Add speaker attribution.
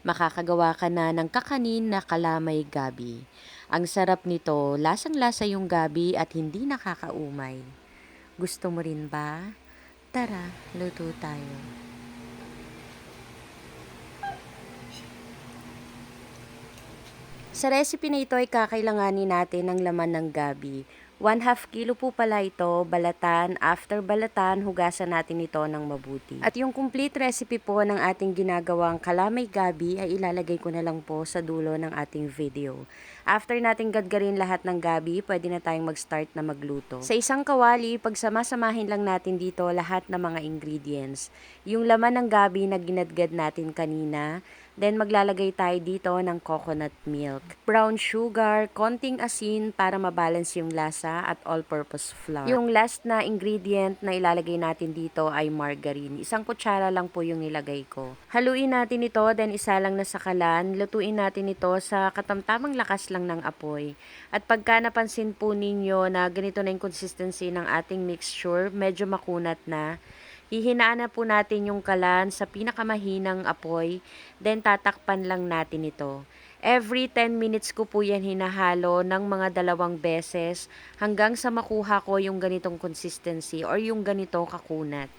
Speaker 1: makakagawa ka na ng kakanin na kalamay gabi. Ang sarap nito, lasang-lasa yung gabi at hindi nakakaumay. Gusto mo rin ba? Tara, luto tayo. Sa recipe na ito ay kakailanganin natin ng laman ng gabi. 1/2 kilo po pala ito, balatan. After balatan, hugasan natin ito ng mabuti. At yung complete recipe po ng ating ginagawang kalamay gabi ay ilalagay ko na lang po sa dulo ng ating video. After natin gadgarin lahat ng gabi, pwede na tayong mag-start na magluto. Sa isang kawali, pagsamasamahin lang natin dito lahat ng mga ingredients. Yung laman ng gabi na ginadgad natin kanina, then maglalagay tayo dito ng coconut milk, brown sugar, konting asin para mabalance yung lasa at all-purpose flour. Yung last na ingredient na ilalagay natin dito ay margarine. Isang kutsara lang po yung nilagay ko. Haluin natin ito, then isa lang na sa kalan. Lutuin natin ito sa katamtamang lakas lang ng apoy. At pagka napansin po ninyo na ganito na yung consistency ng ating mixture, medyo makunat na, hihinaan na po natin yung kalan sa pinakamahinang apoy, then tatakpan lang natin ito. Every 10 minutes ko po yan hinahalo ng mga 2 beses hanggang sa makuha ko yung ganitong consistency or yung ganitong kakunat.